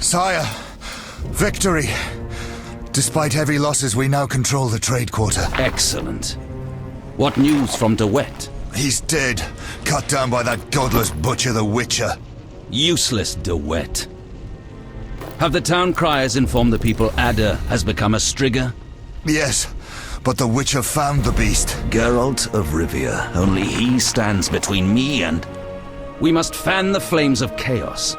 Sire, victory! Despite heavy losses, we now control the trade quarter. Excellent. What news from De Wet? He's dead, cut down by that godless butcher, the Witcher. Useless De Wet. Have the town criers informed the people Ada has become a Strigger? Yes, but the Witcher found the beast. Geralt of Rivia. Only he stands between me and... We must fan the flames of chaos.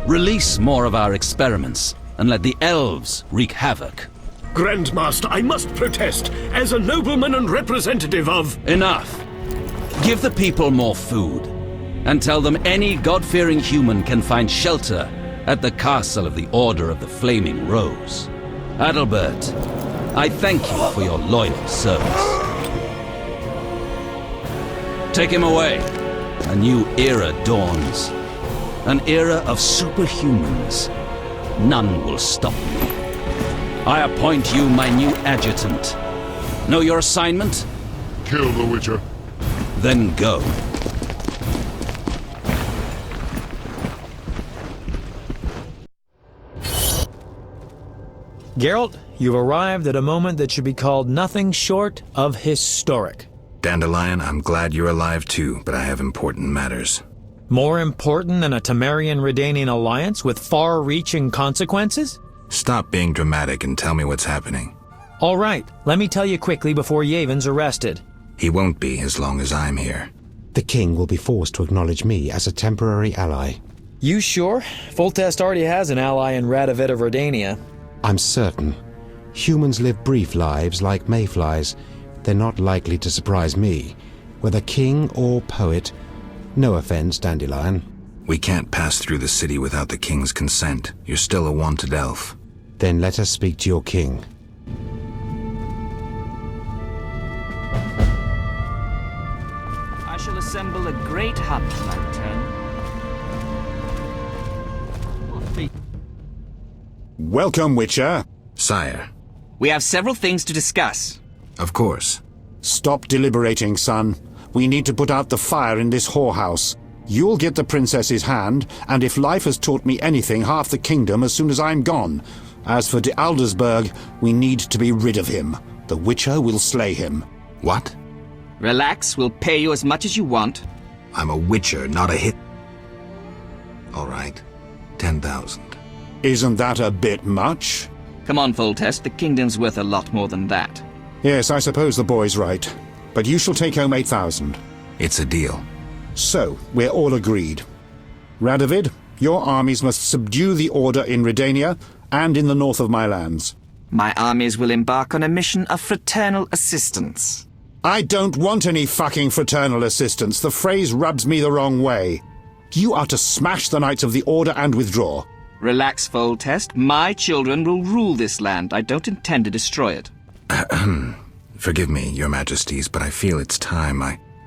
Release more of our experiments, and let the elves wreak havoc. Grandmaster, I must protest, as a nobleman and representative of... Enough. Give the people more food, and tell them any God-fearing human can find shelter at the castle of the Order of the Flaming Rose. Adalbert, I thank you for your loyal service. Take him away. A new era dawns. An era of superhumans. None will stop me. I appoint you my new adjutant. Know your assignment? Kill the Witcher. Then go. Geralt, you've arrived at a moment that should be called nothing short of historic. Dandelion, I'm glad you're alive too, but I have important matters. More important than a Temerian-Redanian alliance with far-reaching consequences? Stop being dramatic and tell me what's happening. All right, let me tell you quickly before Yevon's arrested. He won't be as long as I'm here. The king will be forced to acknowledge me as a temporary ally. You sure? Foltest already has an ally in Radovid of Redania. I'm certain. Humans live brief lives like mayflies. They're not likely to surprise me, whether king or poet. No offense, Dandelion. We can't pass through the city without the king's consent. You're still a wanted elf. Then let us speak to your king. I shall assemble a great hunt when I return. Welcome, Witcher. Sire. We have several things to discuss. Of course. Stop deliberating, son. We need to put out the fire in this whorehouse. You'll get the princess's hand, and if life has taught me anything, half the kingdom as soon as I'm gone. As for de Aldersberg, we need to be rid of him. The Witcher will slay him. What? Relax, we'll pay you as much as you want. I'm a Witcher, not a hit. All right. 10,000. Isn't that a bit much? Come on, Foltest, the kingdom's worth a lot more than that. Yes, I suppose the boy's right. But you shall take home 8,000. It's a deal. So, we're all agreed. Radovid, your armies must subdue the Order in Redania and in the north of my lands. My armies will embark on a mission of fraternal assistance. I don't want any fucking fraternal assistance. The phrase rubs me the wrong way. You are to smash the Knights of the Order and withdraw. Relax, Foltest. My children will rule this land. I don't intend to destroy it. Forgive me, your majesties, but I feel it's time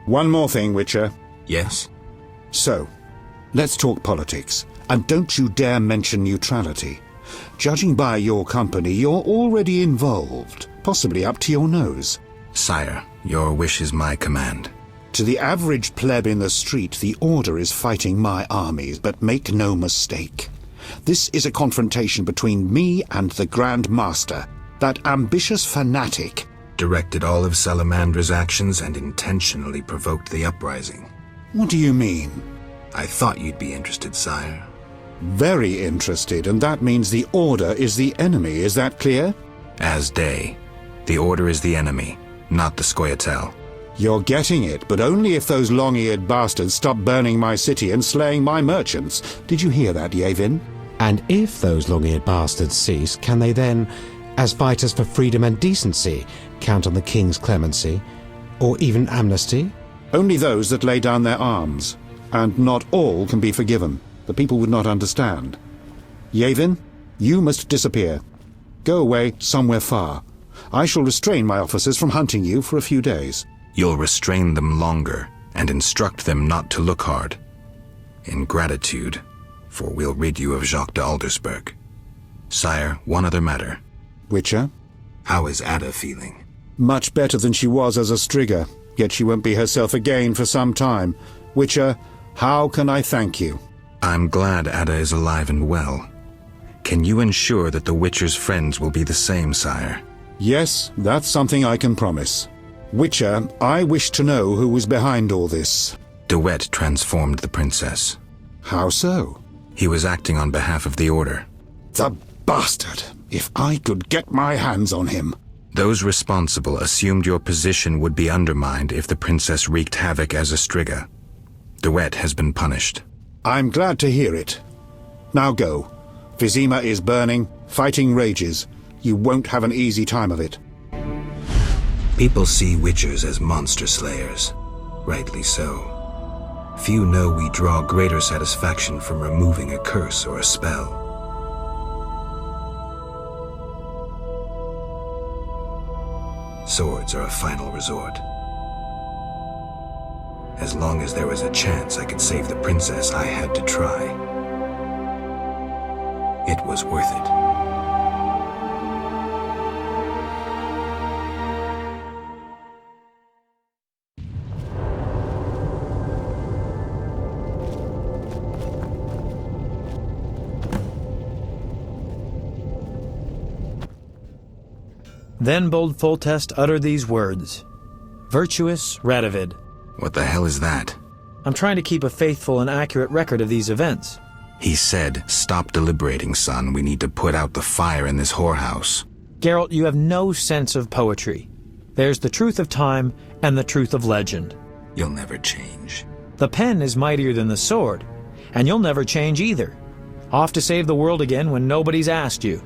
One more thing, Witcher. Yes? So, let's talk politics. And don't you dare mention neutrality. Judging by your company, you're already involved, possibly up to your nose. Sire, your wish is my command. To the average pleb in the street, the Order is fighting my armies, but make no mistake. This is a confrontation between me and the Grand Master, that ambitious fanatic. Directed all of Salamandra's actions and intentionally provoked the uprising. What do you mean? I thought you'd be interested, sire. Very interested, and that means the Order is the enemy, is that clear? As day. The Order is the enemy, not the Scoia'tael. You're getting it, but only if those long-eared bastards stop burning my city and slaying my merchants. Did you hear that, Yevon? And if those long-eared bastards cease, can they then, as fighters for freedom and decency, count on the king's clemency? Or even amnesty? Only those that lay down their arms. And not all can be forgiven. The people would not understand. Yevon, you must disappear. Go away somewhere far. I shall restrain my officers from hunting you for a few days. You'll restrain them longer and instruct them not to look hard. In gratitude, for we'll rid you of Jacques de Aldersberg. Sire, one other matter. Witcher? How is Ada feeling? Much better than she was as a Strigger, yet she won't be herself again for some time. Witcher, how can I thank you? I'm glad Ada is alive and well. Can you ensure that the Witcher's friends will be the same, sire? Yes, that's something I can promise. Witcher, I wish to know who was behind all this. De Wet transformed the princess. How so? He was acting on behalf of the Order. The bastard! If I could get my hands on him. Those responsible assumed your position would be undermined if the princess wreaked havoc as a Striga. De Wet has been punished. I'm glad to hear it. Now go. Vizima is burning, fighting rages. You won't have an easy time of it. People see Witchers as monster slayers. Rightly so. Few know we draw greater satisfaction from removing a curse or a spell. Swords are a final resort. As long as there was a chance I could save the princess, I had to try. It was worth it. Then bold Foltest uttered these words. Virtuous Radovid. What the hell is that? I'm trying to keep a faithful and accurate record of these events. He said, "Stop deliberating, son. We need to put out the fire in this whorehouse." Geralt, you have no sense of poetry. There's the truth of time and the truth of legend. You'll never change. The pen is mightier than the sword, and you'll never change either. Off to save the world again when nobody's asked you.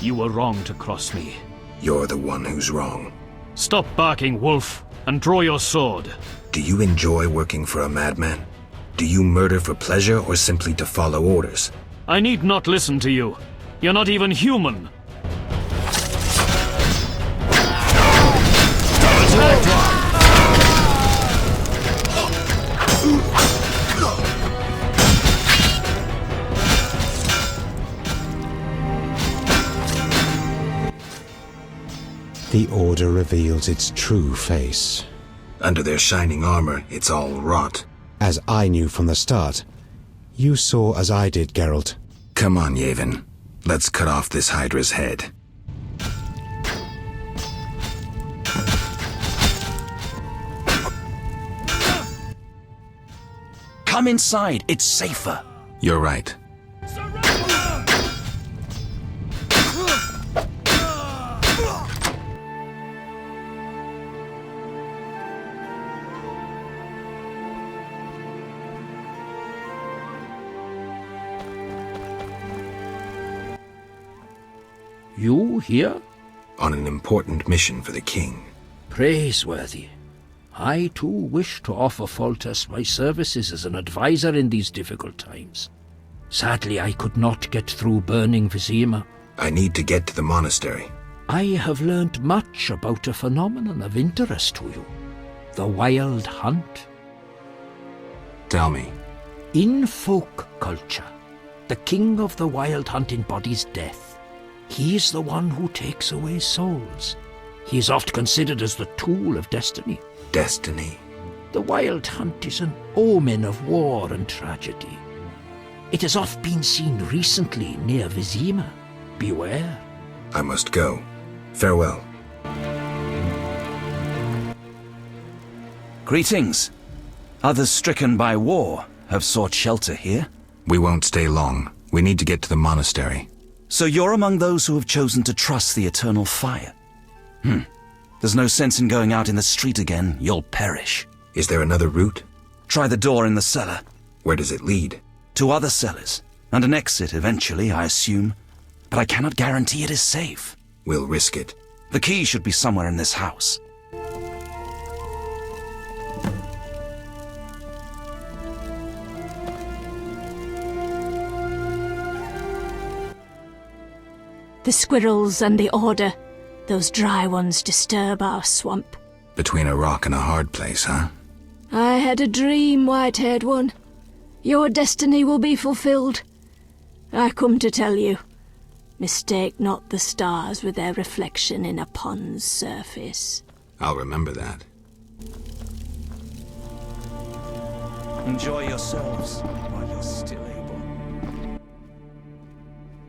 You were wrong to cross me. You're the one who's wrong. Stop barking, wolf, and draw your sword. Do you enjoy working for a madman? Do you murder for pleasure or simply to follow orders? I need not listen to you. You're not even human. The Order reveals its true face. Under their shining armor, it's all rot. As I knew from the start, you saw as I did, Geralt. Come on, Yavin. Let's cut off this Hydra's head. Come inside, it's safer. You're right. You here? On an important mission for the king. Praiseworthy. I too wish to offer Foltest my services as an advisor in these difficult times. Sadly, I could not get through burning Vizima. I need to get to the monastery. I have learnt much about a phenomenon of interest to you. The Wild Hunt. Tell me. In folk culture, the king of the Wild Hunt embodies death. He is the one who takes away souls. He is oft considered as the tool of destiny. Destiny? The Wild Hunt is an omen of war and tragedy. It has oft been seen recently near Vizima. Beware. I must go. Farewell. Greetings. Others stricken by war have sought shelter here. We won't stay long. We need to get to the monastery. So you're among those who have chosen to trust the eternal fire. There's no sense in going out in the street again. You'll perish. Is there another route? Try the door in the cellar. Where does it lead? To other cellars, and an exit eventually, I assume. But I cannot guarantee it is safe. We'll risk it. The key should be somewhere in this house. The squirrels and the order. Those dry ones disturb our swamp. Between a rock and a hard place, huh? I had a dream, white-haired one. Your destiny will be fulfilled. I come to tell you. Mistake not the stars with their reflection in a pond's surface. I'll remember that. Enjoy yourselves while you're still able.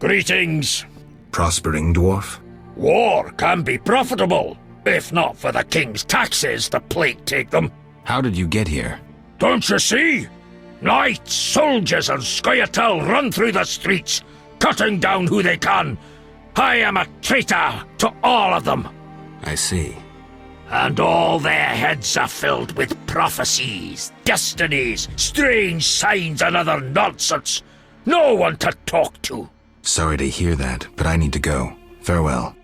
Greetings. Prospering dwarf? War can be profitable. If not for the king's taxes, the plague take them. How did you get here? Don't you see? Knights, soldiers, and Scoia'tael run through the streets, cutting down who they can. I am a traitor to all of them. I see. And all their heads are filled with prophecies, destinies, strange signs, and other nonsense. No one to talk to. Sorry to hear that, but I need to go. Farewell.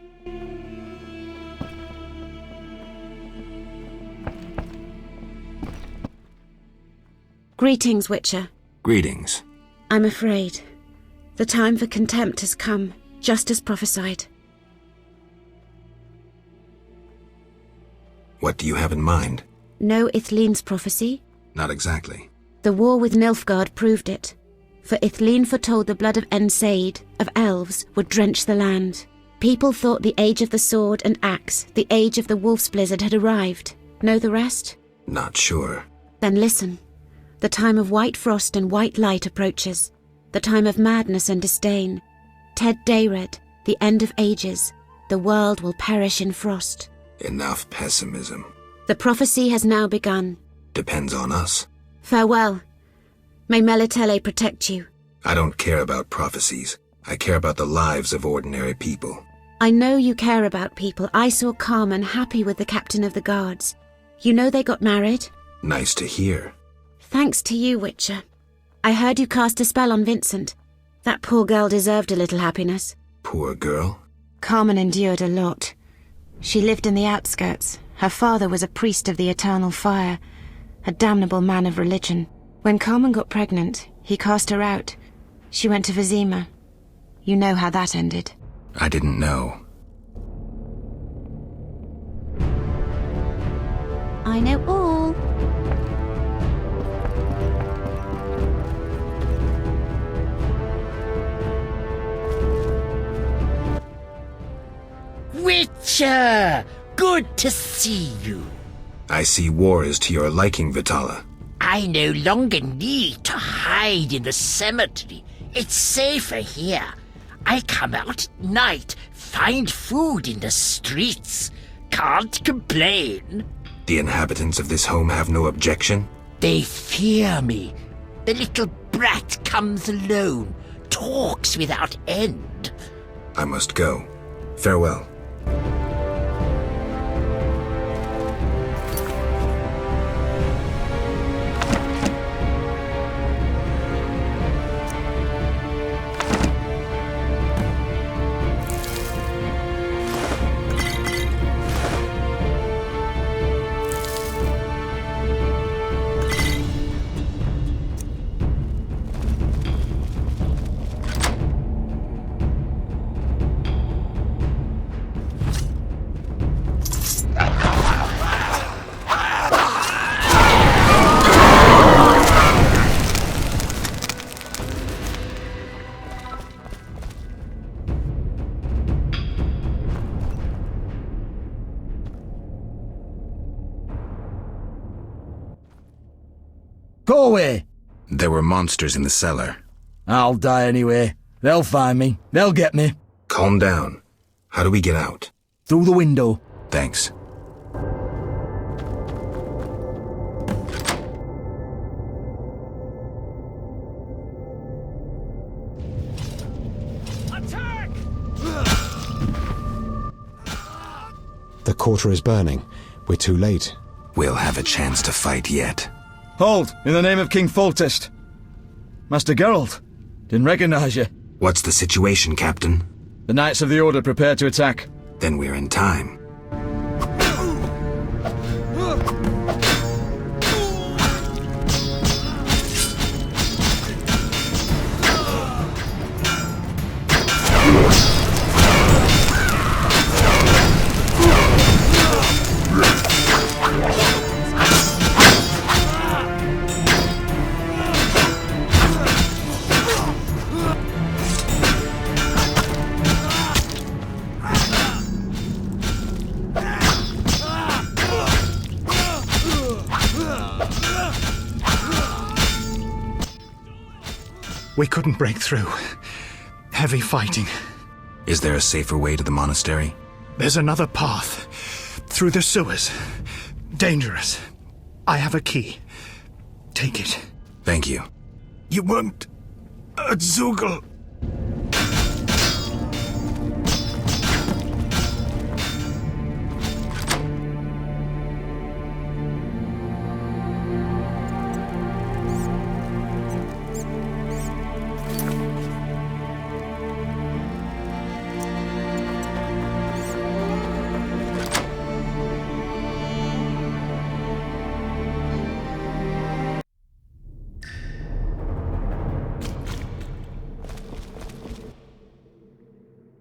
Greetings, Witcher. Greetings. I'm afraid. The time for contempt has come, just as prophesied. What do you have in mind? Know Ithleen's prophecy? Not exactly. The war with Nilfgaard proved it. For Ithleen foretold the blood of Ensaid, of elves, would drench the land. People thought the age of the sword and axe, the age of the wolf's blizzard had arrived. Know the rest? Not sure. Then listen. The time of white frost and white light approaches. The time of madness and disdain. Ted Dayred, the end of ages. The world will perish in frost. Enough pessimism. The prophecy has now begun. Depends on us. Farewell. May Melitele protect you. I don't care about prophecies. I care about the lives of ordinary people. I know you care about people. I saw Carmen happy with the captain of the guards. You know they got married? Nice to hear. Thanks to you, Witcher. I heard you cast a spell on Vincent. That poor girl deserved a little happiness. Poor girl? Carmen endured a lot. She lived in the outskirts. Her father was a priest of the eternal fire, a damnable man of religion. When Carmen got pregnant, he cast her out. She went to Vizima. You know how that ended. I didn't know. I know all. Witcher! Good to see you. I see war is to your liking, Vitala. I no longer need to hide in the cemetery. It's safer here. I come out at night, find food in the streets. Can't complain. The inhabitants of this home have no objection? They fear me. The little brat comes alone, talks without end. I must go. Farewell. Go away! There were monsters in the cellar. I'll die anyway. They'll find me. They'll get me. Calm down. How do we get out? Through the window. Thanks. Attack! The quarter is burning. We're too late. We'll have a chance to fight yet. Hold, in the name of King Foltest. Master Geralt. Didn't recognize you. What's the situation, Captain? The Knights of the Order prepare to attack. Then we're in time. We couldn't break through. Heavy fighting. Is there a safer way to the monastery? There's another path. Through the sewers. Dangerous. I have a key. Take it. Thank you. You weren't a Zugel.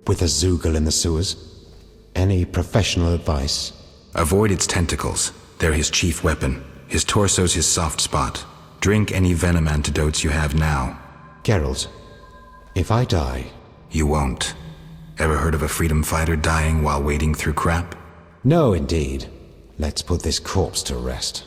With a Zugel in the sewers? Any professional advice? Avoid its tentacles. They're his chief weapon. His torso's his soft spot. Drink any venom antidotes you have now. Geralt, if I die... You won't. Ever heard of a freedom fighter dying while wading through crap? No, indeed. Let's put this corpse to rest.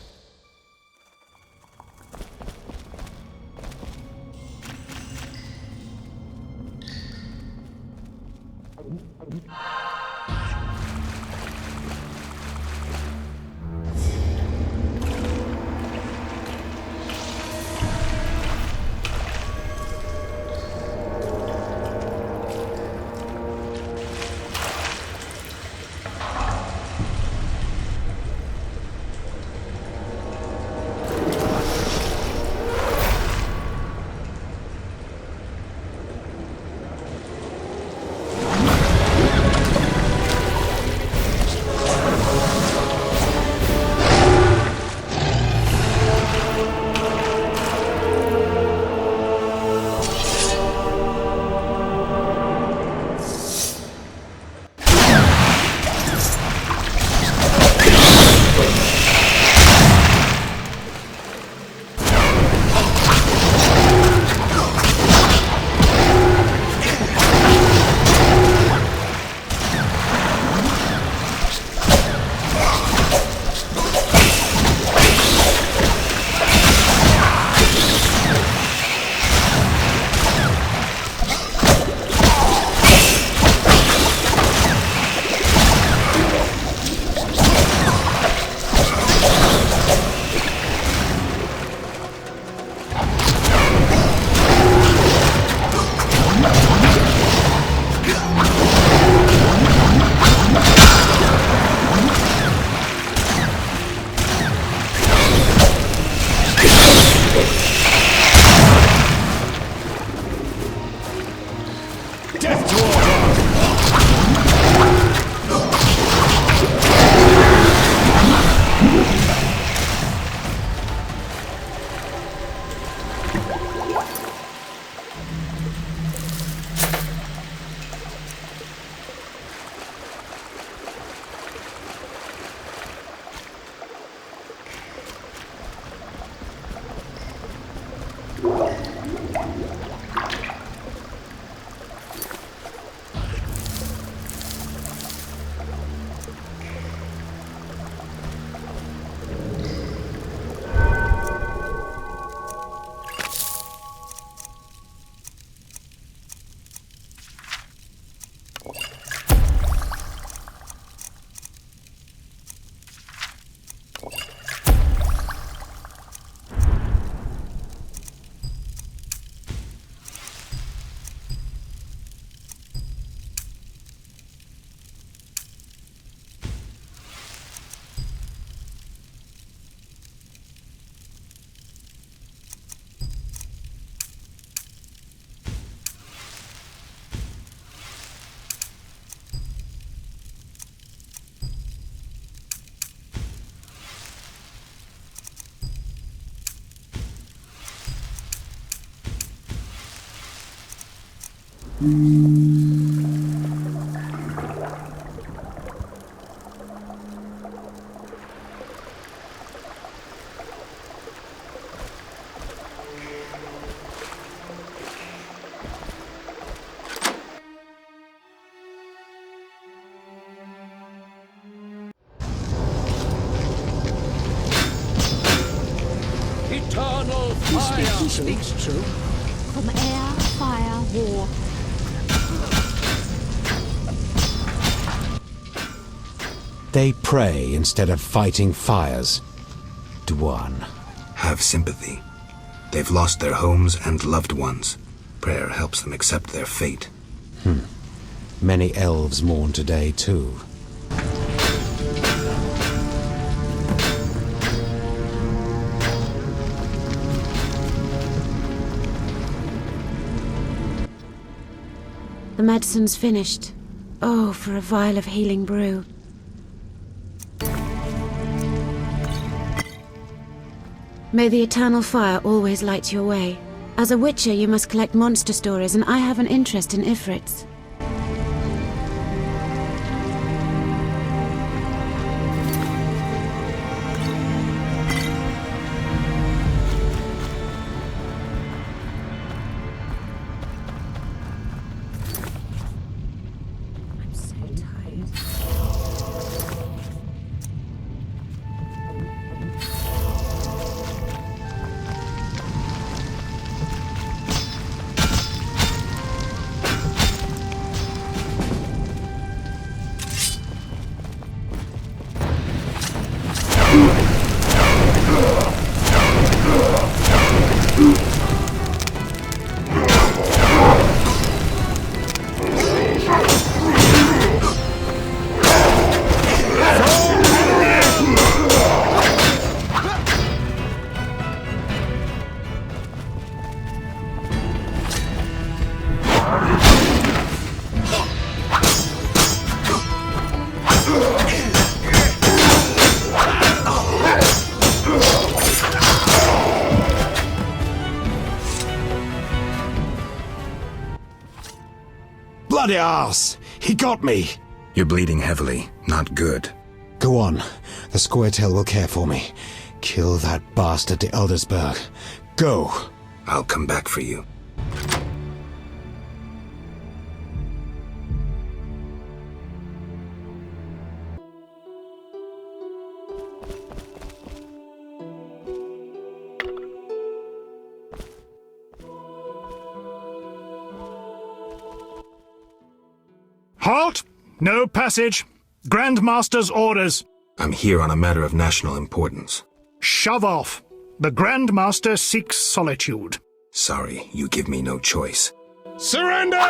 Eternal fire! He speaks true. From air, fire, war. They pray instead of fighting fires. Dwan. Have sympathy. They've lost their homes and loved ones. Prayer helps them accept their fate. Many elves mourn today, too. The medicine's finished. Oh, for a vial of healing brew. May the eternal fire always light your way. As a witcher, you must collect monster stories, and I have an interest in Ifrits. Bloody arse! He got me! You're bleeding heavily. Not good. Go on. The Squirtel will care for me. Kill that bastard to Eldersburg. Go! I'll come back for you. Halt! No passage. Grandmaster's orders. I'm here on a matter of national importance. Shove off. The Grandmaster seeks solitude. Sorry, you give me no choice. Surrender!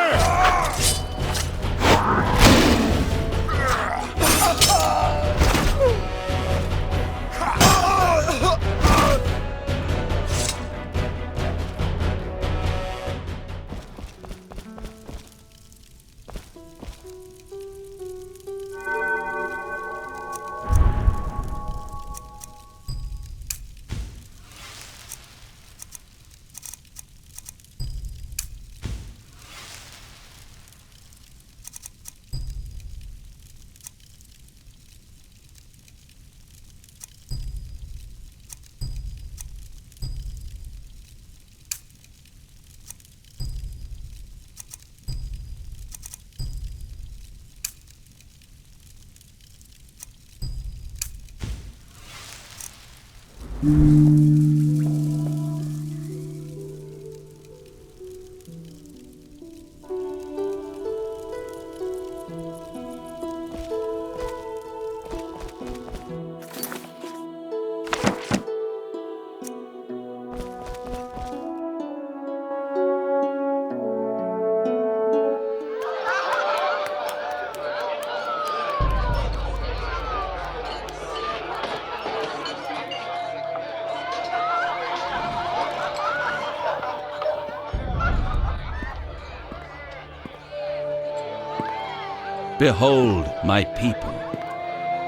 Behold my people.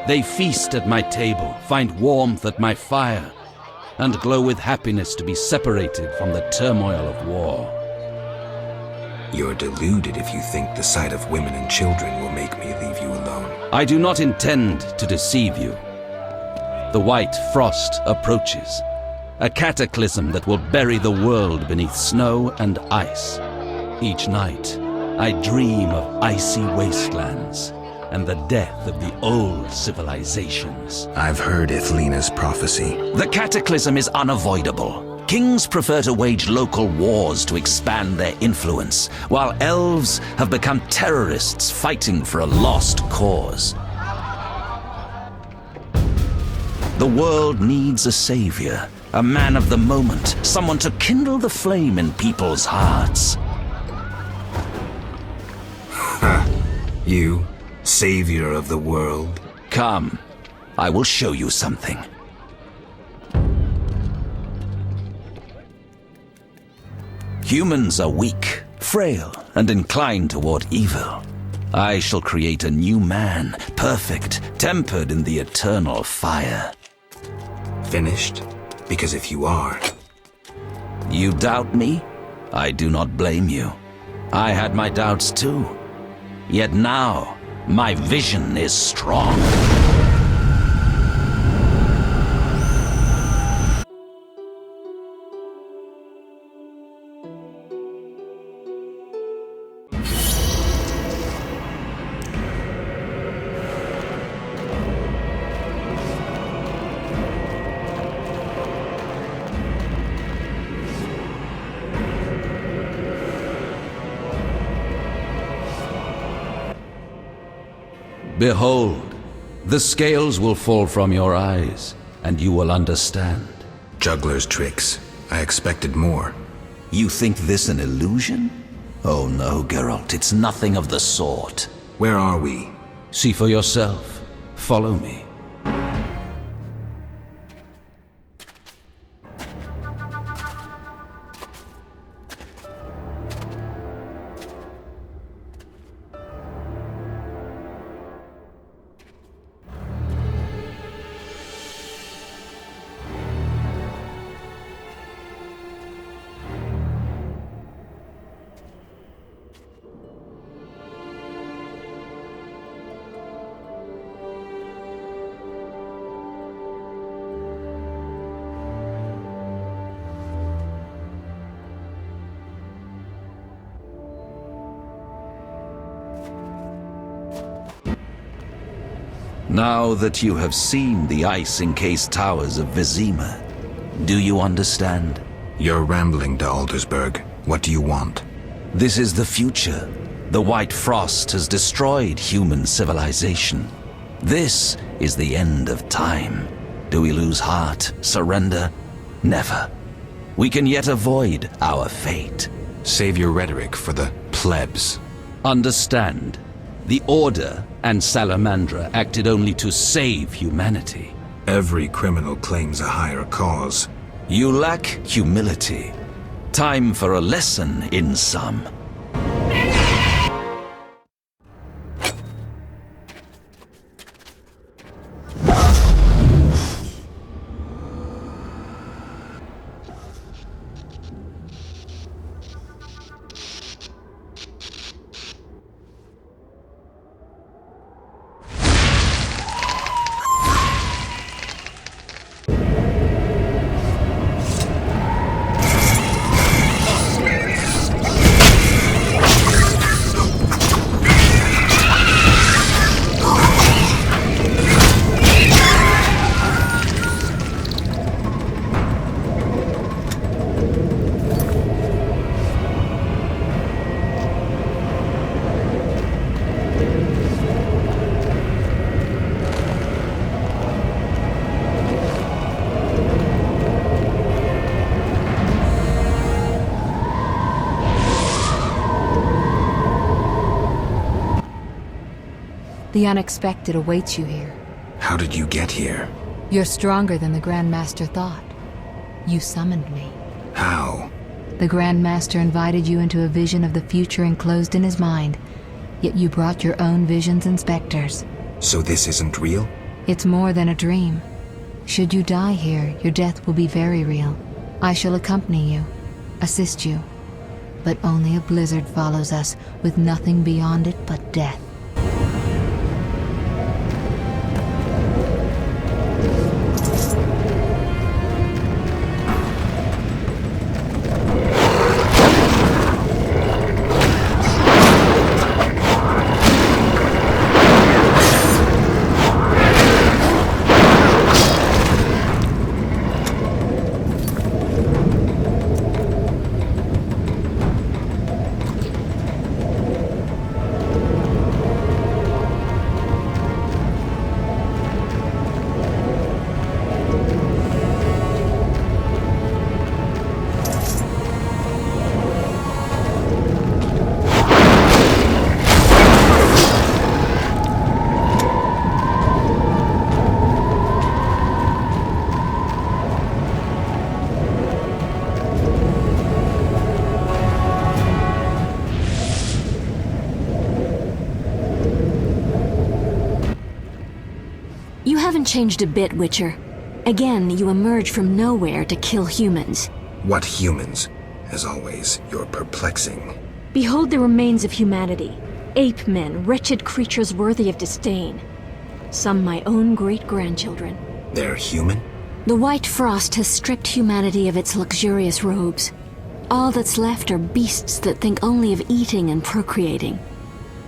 They feast at my table, find warmth at my fire, and glow with happiness to be separated from the turmoil of war. You're deluded if you think the sight of women and children will make me leave you alone. I do not intend to deceive you. The white frost approaches, a cataclysm that will bury the world beneath snow and ice. Each night, I dream of icy wastelands and the death of the old civilizations. I've heard Ithlina's prophecy. The cataclysm is unavoidable. Kings prefer to wage local wars to expand their influence, while elves have become terrorists fighting for a lost cause. The world needs a savior, a man of the moment, someone to kindle the flame in people's hearts. You, savior of the world? Come, I will show you something. Humans are weak, frail, and inclined toward evil. I shall create a new man, perfect, tempered in the eternal fire. Finished? Because if you are... You doubt me? I do not blame you. I had my doubts too. Yet now, my vision is strong. Behold, the scales will fall from your eyes, and you will understand. Juggler's tricks. I expected more. You think this an illusion? Oh no, Geralt, it's nothing of the sort. Where are we? See for yourself. Follow me. Now that you have seen the ice-encased towers of Vizima, do you understand? You're rambling to Aldersburg. What do you want? This is the future. The White Frost has destroyed human civilization. This is the end of time. Do we lose heart, surrender? Never. We can yet avoid our fate. Save your rhetoric for the plebs. Understand. The Order and Salamandra acted only to save humanity. Every criminal claims a higher cause. You lack humility. Time for a lesson in some. The unexpected awaits you here. How did you get here? You're stronger than the Grand Master thought. You summoned me. How? The Grand Master invited you into a vision of the future enclosed in his mind, yet you brought your own visions and specters. So this isn't real? It's more than a dream. Should you die here, your death will be very real. I shall accompany you, assist you. but only a blizzard follows us, with nothing beyond it but death. You haven't changed a bit, Witcher. Again, you emerge from nowhere to kill humans. What humans? As always, you're perplexing. Behold the remains of humanity. Ape men, wretched creatures worthy of disdain. Some my own great-grandchildren. They're human? The white frost has stripped humanity of its luxurious robes. All that's left are beasts that think only of eating and procreating.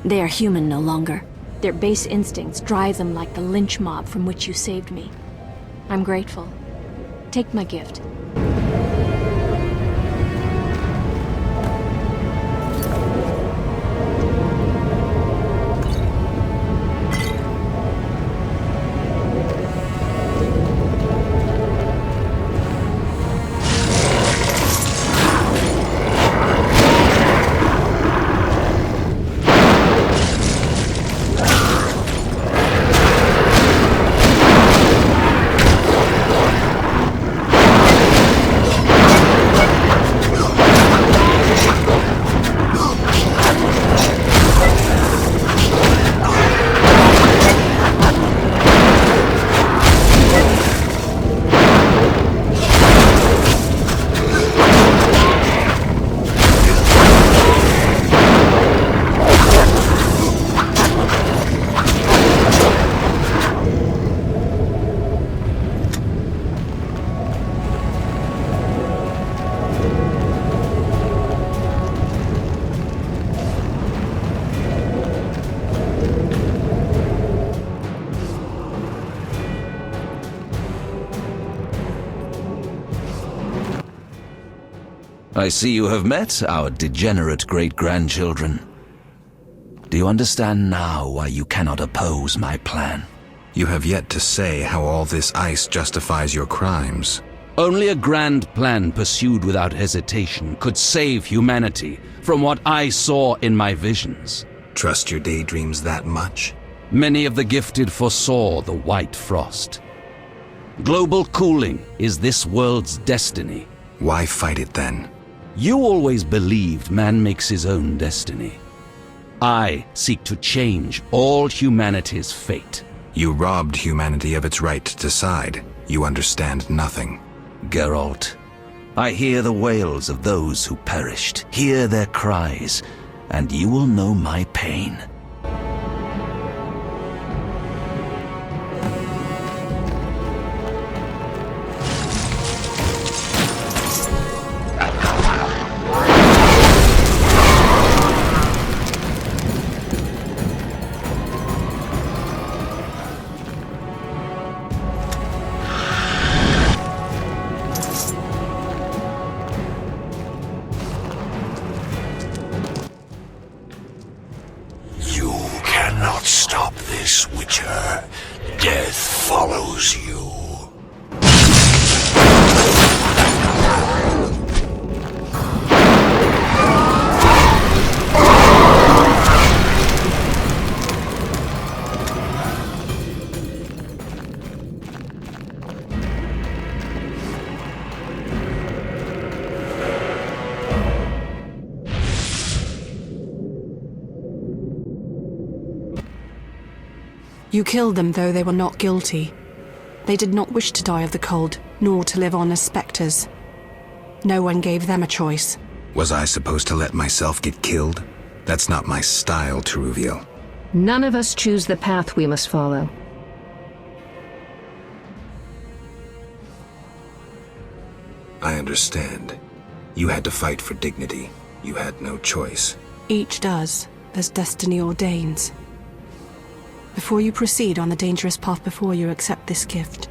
They are human no longer. Their base instincts drive them like the lynch mob from which you saved me. I'm grateful. Take my gift. I see you have met our degenerate great-grandchildren. Do you understand now why you cannot oppose my plan? You have yet to say how all this ice justifies your crimes. Only a grand plan pursued without hesitation could save humanity from what I saw in my visions. Trust your daydreams that much? Many of the gifted foresaw the white frost. Global cooling is this world's destiny. Why fight it then? You always believed man makes his own destiny. I seek to change all humanity's fate. You robbed humanity of its right to decide. You understand nothing. Geralt, I hear the wails of those who perished, hear their cries, and you will know my pain. Stop this, Witcher. Death follows you. You killed them, though they were not guilty. They did not wish to die of the cold, nor to live on as spectres. No one gave them a choice. Was I supposed to let myself get killed? That's not my style, Teruviel. None of us choose the path we must follow. I understand. You had to fight for dignity. You had no choice. Each does, as destiny ordains. Before you proceed on the dangerous path before you, accept this gift.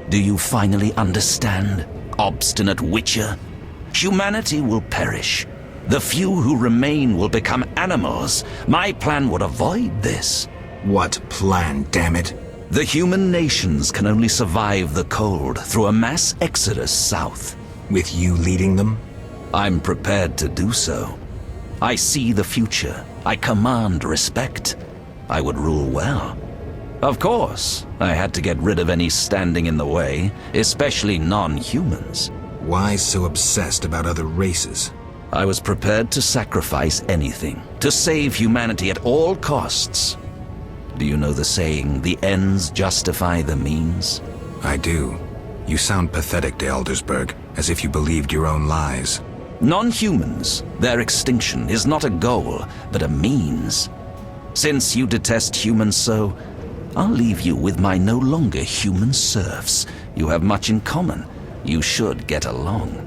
Do you finally understand, obstinate Witcher? Humanity will perish. The few who remain will become animals. My plan would avoid this. What plan, damn it? The human nations can only survive the cold through a mass exodus south. With you leading them? I'm prepared to do so. I see the future. I command respect. I would rule well. Of course, I had to get rid of any standing in the way, especially non-humans. Why so obsessed about other races? I was prepared to sacrifice anything, to save humanity at all costs. Do you know the saying, the ends justify the means? I do. You sound pathetic to Eldersburg, as if you believed your own lies. Non-humans, their extinction is not a goal, but a means. Since you detest humans so, I'll leave you with my no longer human serfs. You have much in common. You should get along.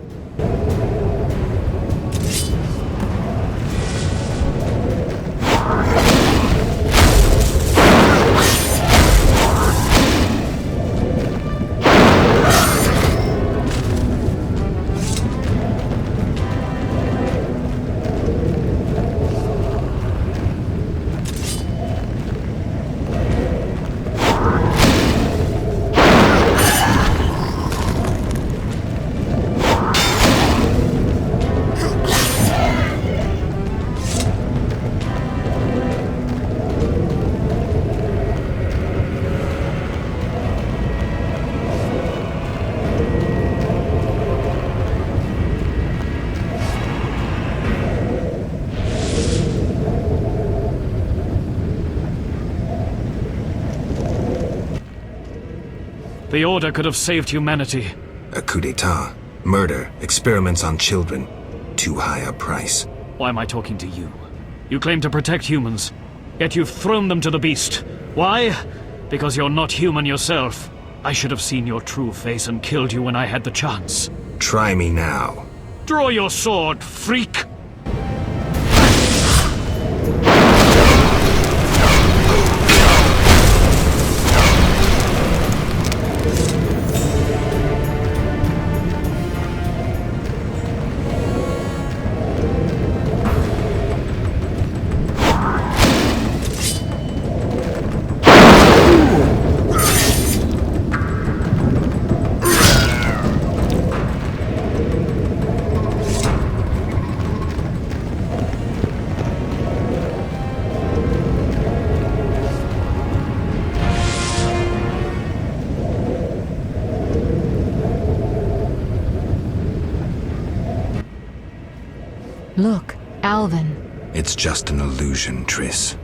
The Order could have saved humanity. A coup d'etat, murder, experiments on children. Too high a price. Why am I talking to you? You claim to protect humans, yet you've thrown them to the beast. Why? Because you're not human yourself. I should have seen your true face and killed you when I had the chance. Try me now. Draw your sword, freak! Look, Alvin. It's just an illusion, Triss.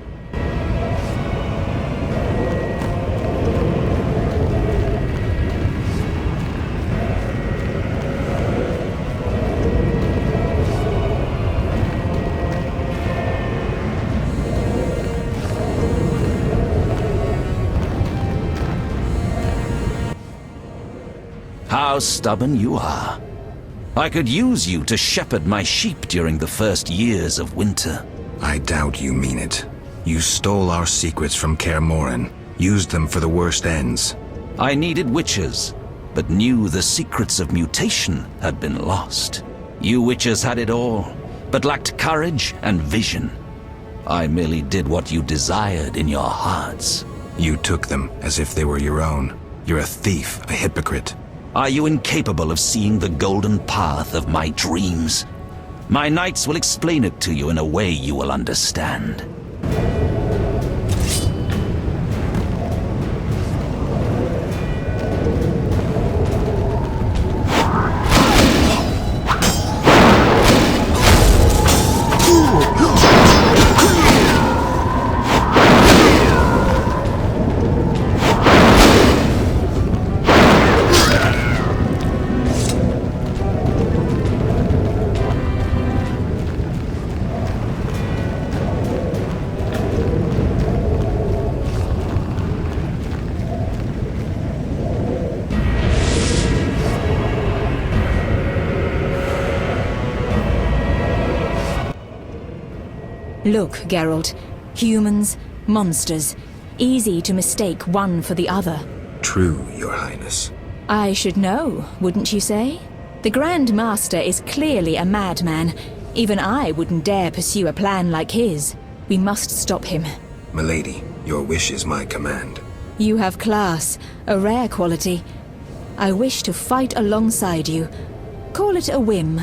How stubborn you are. I could use you to shepherd my sheep during the first years of winter. I doubt you mean it. You stole our secrets from Kaer Morhen, used them for the worst ends. I needed witches, but knew the secrets of mutation had been lost. You witches had it all, but lacked courage and vision. I merely did what you desired in your hearts. You took them as if they were your own. You're a thief, a hypocrite. Are you incapable of seeing the golden path of my dreams? My knights will explain it to you in a way you will understand. Look, Geralt. Humans, monsters. Easy to mistake one for the other. True, Your Highness. I should know, wouldn't you say? The Grand Master is clearly a madman. Even I wouldn't dare pursue a plan like his. We must stop him. Milady, your wish is my command. You have class, a rare quality. I wish to fight alongside you. Call it a whim.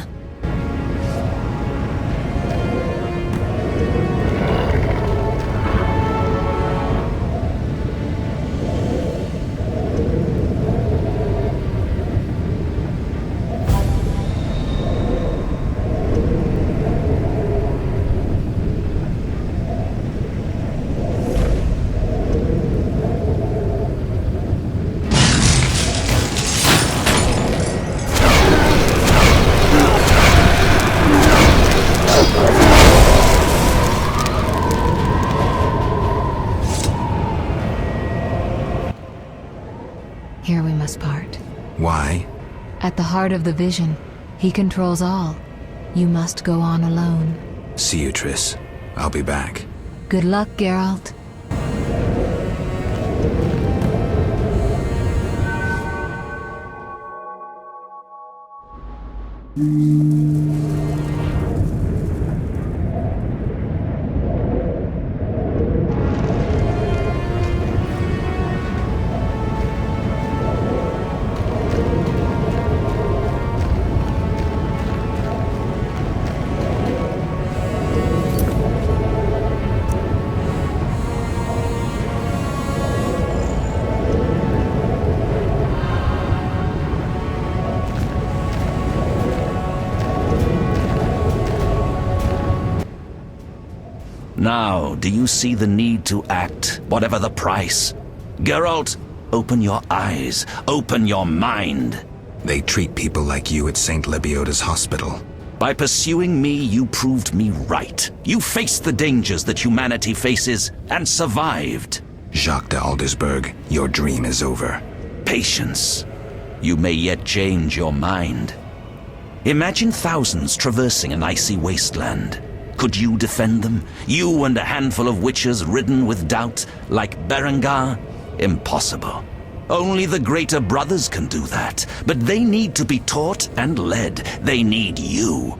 Here we must part. Why? At the heart of the vision, he controls all. You must go on alone. See you, Triss. I'll be back. Good luck, Geralt. Now, do you see the need to act, whatever the price? Geralt, open your eyes, open your mind. They treat people like you at St. Lebioda's hospital. By pursuing me, you proved me right. You faced the dangers that humanity faces, and survived. Jacques de Aldersberg, your dream is over. Patience. You may yet change your mind. Imagine thousands traversing an icy wasteland. Could you defend them? You and a handful of witches ridden with doubt, like Berengar? Impossible. Only the greater brothers can do that, but they need to be taught and led. They need you.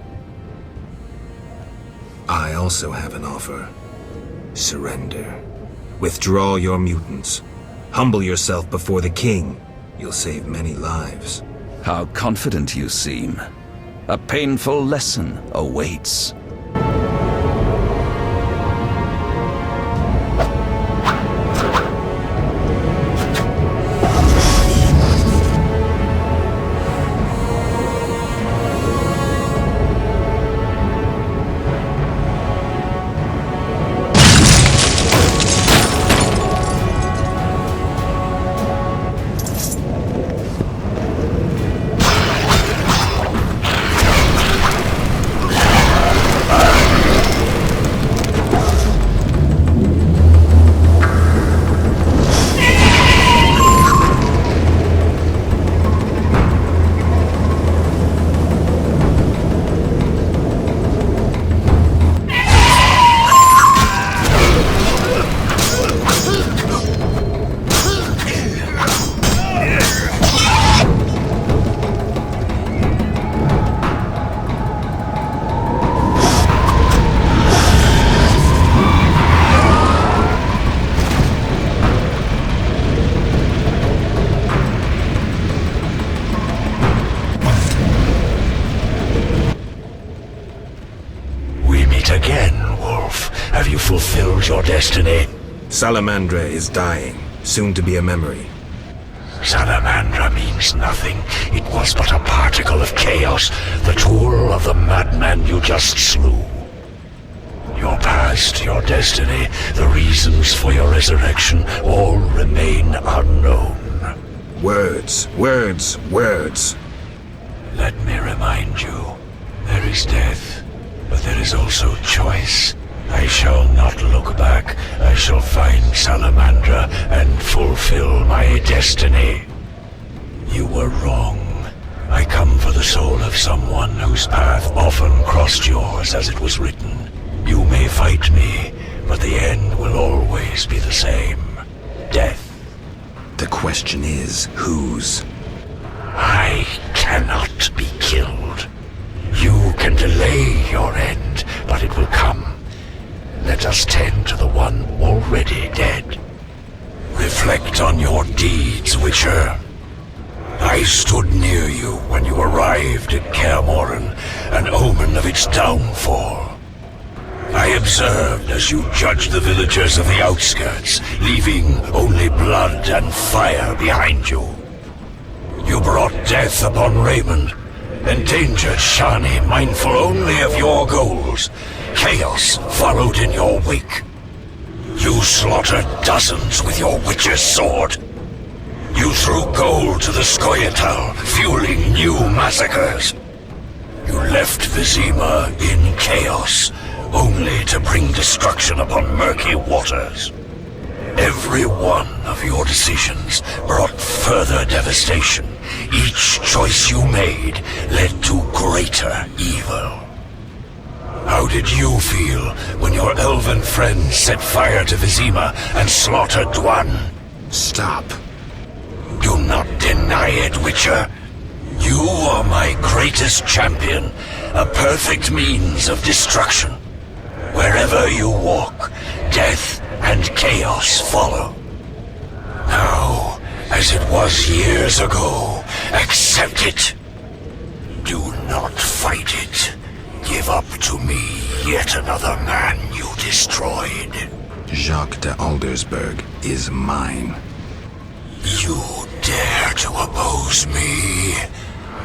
I also have an offer. Surrender. Withdraw your mutants. Humble yourself before the king. You'll save many lives. How confident you seem. A painful lesson awaits. Have you fulfilled your destiny? Salamandra is dying, soon to be a memory. Salamandra means nothing. It was but a particle of chaos, the tool of the madman you just slew. Your past, your destiny, the reasons for your resurrection, all remain unknown. Words, words, words. Let me remind you, there is death, but there is also choice. I shall not look back. I shall find Salamandra and fulfill my destiny. You were wrong. I come for the soul of someone whose path often crossed yours as it was written. You may fight me, but the end will always be the same. Death. The question is, whose? I cannot be killed. You can delay your end, but it will come. Let us tend to the one already dead. Reflect on your deeds, Witcher. I stood near you when you arrived at Kaer Morhen, an omen of its downfall. I observed as you judged the villagers of the outskirts, leaving only blood and fire behind you. You brought death upon Raymond, endangered Shani, mindful only of your goals. Chaos followed in your wake. You slaughtered dozens with your witch's sword. You threw gold to the Scoia'tael, fueling new massacres. You left Vizima in chaos, only to bring destruction upon murky waters. Every one of your decisions brought further devastation. Each choice you made led to greater evil. How did you feel when your elven friends set fire to Vizima and slaughtered Dwan? Stop. Do not deny it, Witcher. You are my greatest champion, a perfect means of destruction. Wherever you walk, death and chaos follow. Now, as it was years ago, accept it. Do not fight it. Give up to me yet another man you destroyed. Jacques de Aldersberg is mine. You dare to oppose me?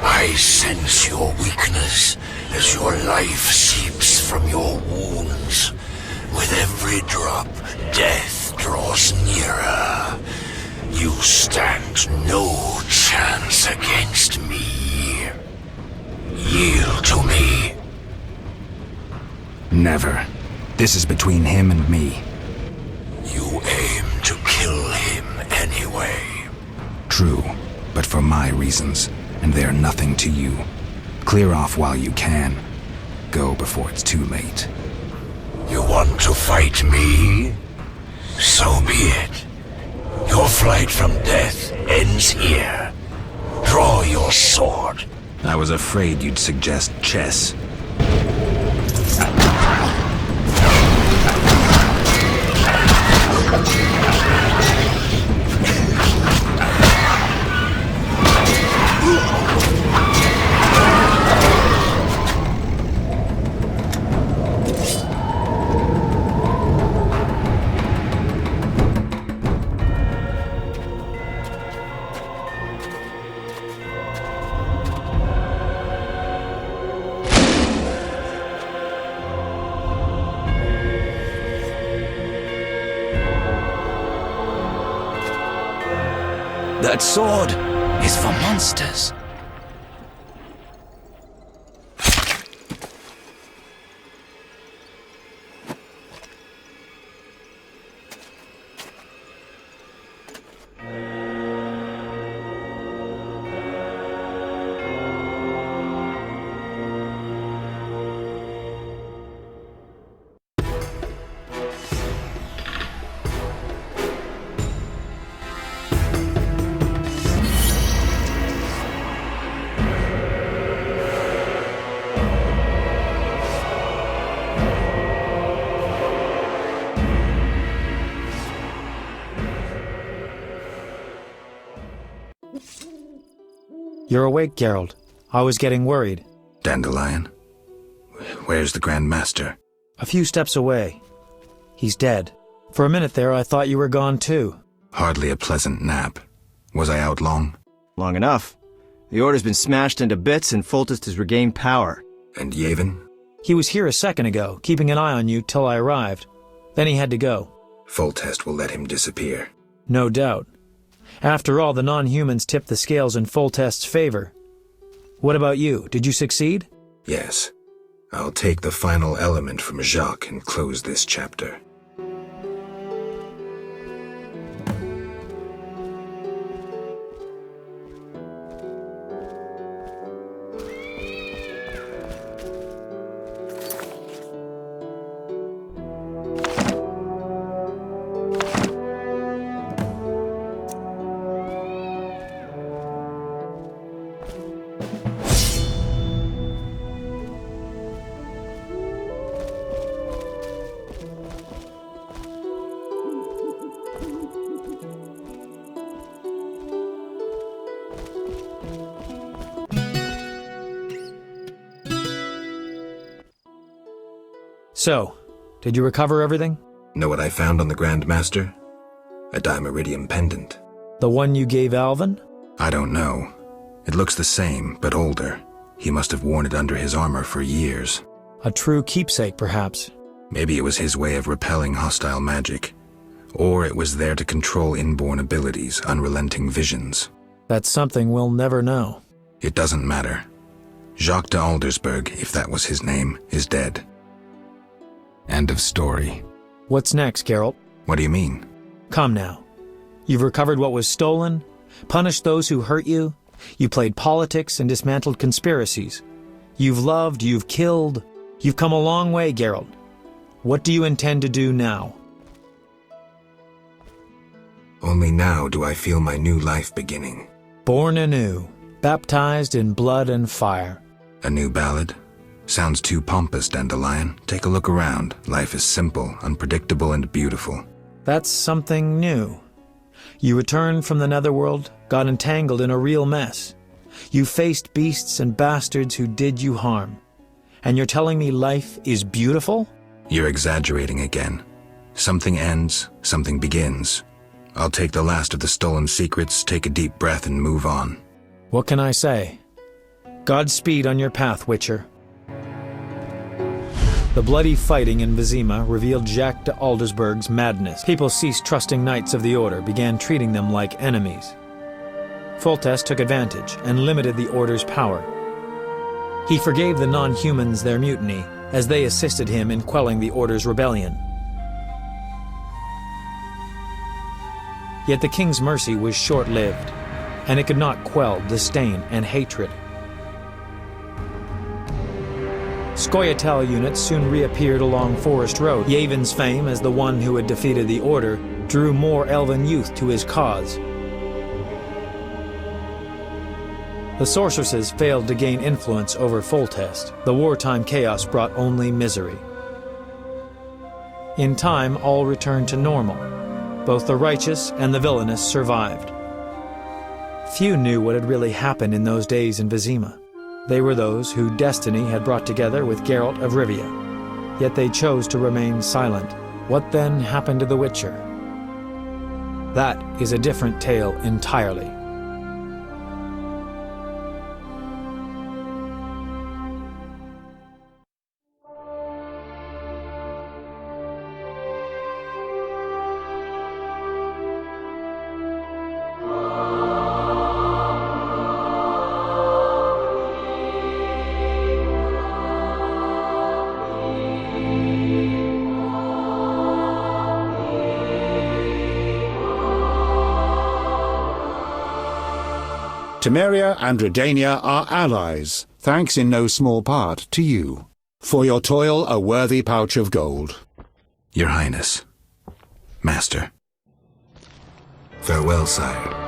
I sense your weakness as your life seeps from your wounds. With every drop, death draws nearer. You stand no chance against me. Yield to me. Never. This is between him and me. You aim to kill him anyway. True, but for my reasons, and they're nothing to you. Clear off while you can. Go before it's too late. You want to fight me? So be it. Your flight from death ends here. Draw your sword. I was afraid you'd suggest chess. That sword is for monsters. You're awake, Geralt. I was getting worried. Dandelion? Where's the Grand Master? A few steps away. He's dead. For a minute there, I thought you were gone too. Hardly a pleasant nap. Was I out long? Long enough. The Order's been smashed into bits and Foltest has regained power. And Yavin? He was here a second ago, keeping an eye on you till I arrived. Then he had to go. Foltest will let him disappear. No doubt. After all, the non-humans tipped the scales in Foltest's favor. What about you? Did you succeed? Yes. I'll take the final element from Jacques and close this chapter. So, did you recover everything? Know what I found on the Grand Master? A dimeritium pendant. The one you gave Alvin? I don't know. It looks the same, but older. He must have worn it under his armor for years. A true keepsake, perhaps. Maybe it was his way of repelling hostile magic. Or it was there to control inborn abilities, unrelenting visions. That's something we'll never know. It doesn't matter. Jacques de Aldersberg, if that was his name, is dead. End of story. What's next, Geralt? What do you mean? Come now. You've recovered what was stolen, punished those who hurt you, you played politics and dismantled conspiracies. You've loved, you've killed. You've come a long way, Geralt. What do you intend to do now? Only now do I feel my new life beginning. Born anew, baptized in blood and fire. A new ballad? Sounds too pompous, Dandelion. Take a look around. Life is simple, unpredictable, and beautiful. That's something new. You returned from the Netherworld, got entangled in a real mess. You faced beasts and bastards who did you harm. And you're telling me life is beautiful? You're exaggerating again. Something ends, something begins. I'll take the last of the stolen secrets, take a deep breath, and move on. What can I say? Godspeed on your path, Witcher. The bloody fighting in Vizima revealed Jacques de Aldersberg's madness. People ceased trusting knights of the Order, began treating them like enemies. Foltest took advantage and limited the Order's power. He forgave the non-humans their mutiny, as they assisted him in quelling the Order's rebellion. Yet the king's mercy was short-lived, and it could not quell disdain and hatred. Scoia'tael units soon reappeared along Forest Road. Yavin's fame as the one who had defeated the Order drew more elven youth to his cause. The sorceresses failed to gain influence over Foltest. The wartime chaos brought only misery. In time, all returned to normal. Both the righteous and the villainous survived. Few knew what had really happened in those days in Vizima. They were those who destiny had brought together with Geralt of Rivia. Yet they chose to remain silent. What then happened to the Witcher? That is a different tale entirely. Temeria and Redania are allies, thanks in no small part to you. For your toil, a worthy pouch of gold. Your Highness. Master. Farewell, sire.